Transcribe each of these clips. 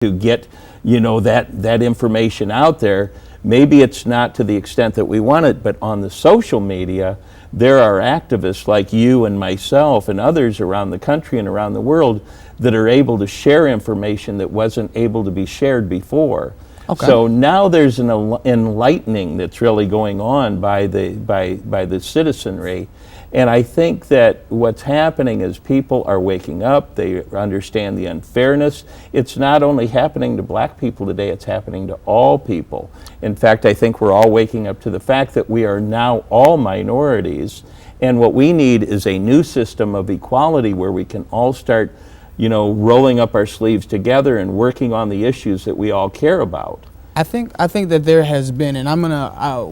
to get, that information out there. Maybe it's not to the extent that we want it, but on the social media, there are activists like you and myself and others around the country and around the world that are able to share information that wasn't able to be shared before. Okay. So now there's an enlightening that's really going on by the citizenry. And I think that what's happening is people are waking up, they understand the unfairness. It's not only happening to black people today, it's happening to all people. In fact, I think we're all waking up to the fact that we are now all minorities, and what we need is a new system of equality where we can all start, rolling up our sleeves together and working on the issues that we all care about. I think that there has been, and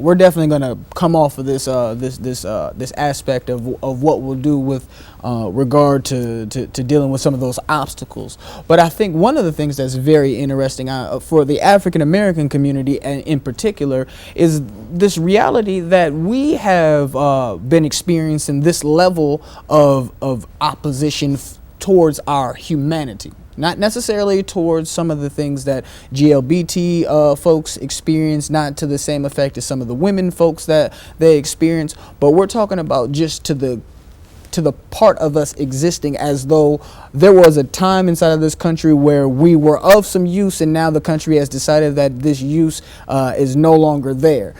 we're definitely gonna come off of this this aspect of what we'll do with regard to dealing with some of those obstacles. But I think one of the things that's very interesting for the African American community, and in particular, is this reality that we have been experiencing this level of opposition towards our humanity. Not necessarily towards some of the things that GLBT folks experience, not to the same effect as some of the women folks that they experience, but we're talking about just to the part of us existing as though there was a time inside of this country where we were of some use, and now the country has decided that this use is no longer there.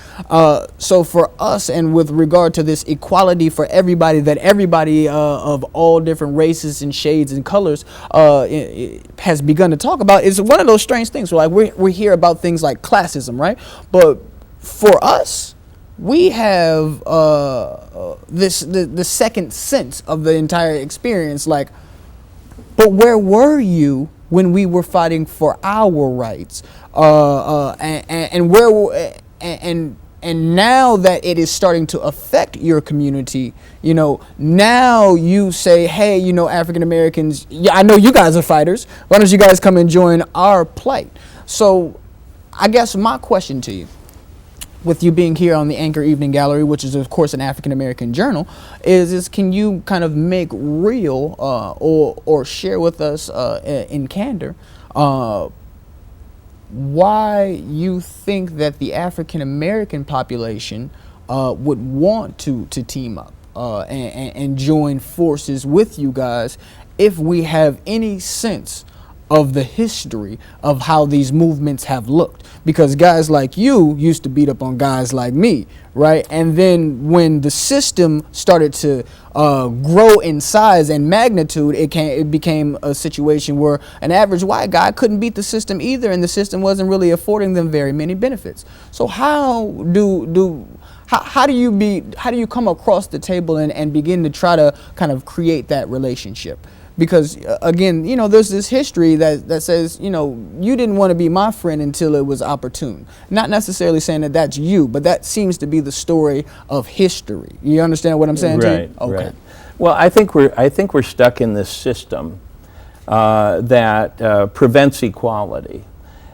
So for us, and with regard to this equality for everybody, that everybody of all different races and shades and colors has begun to talk about, is one of those strange things. Like we hear about things like classism, right? But for us, we have the second sense of the entire experience. Like, but where were you when we were fighting for our rights? And now that it is starting to affect your community, now you say, hey, African Americans, yeah, I know you guys are fighters. Why don't you guys come and join our plight? So I guess my question to you, with you being here on the Anchor Evening Gallery, which is of course an African American journal, is can you kind of make real or share with us in candor why you think that the African American population would want to team up and join forces with you guys, if we have any sense of the history of how these movements have looked? Because guys like you used to beat up on guys like me, right? And then when the system started to grow in size and magnitude, it became a situation where an average white guy couldn't beat the system either, and the system wasn't really affording them very many benefits. So how do you come across the table and begin to try to kind of create that relationship? Because again, there's this history that says, you didn't want to be my friend until it was opportune. Not necessarily saying that that's you, but that seems to be the story of history. You understand what I'm saying, right, to you? Okay. Right. Well, I think we're stuck in this system that prevents equality.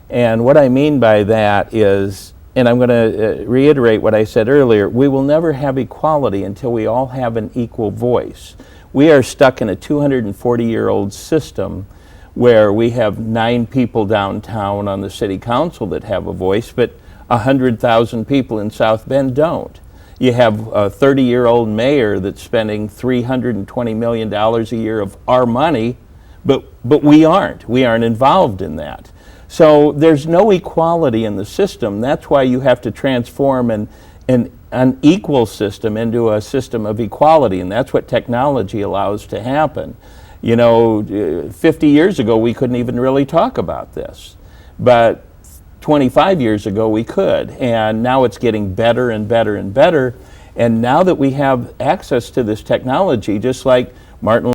And what I mean by that is, and I'm going to reiterate what I said earlier, we will never have equality until we all have an equal voice. We are stuck in a 240-year-old system where we have 9 people downtown on the city council that have a voice, but 100,000 people in South Bend don't. You have a 30-year-old mayor that's spending $320 million a year of our money, but we aren't. We aren't involved in that. So there's no equality in the system. That's why you have to transform an unequal system into a system of equality, and that's what technology allows to happen. 50 years ago we couldn't even really talk about this, but 25 years ago we could, and now it's getting better and better and better. And now that we have access to this technology, just like Martin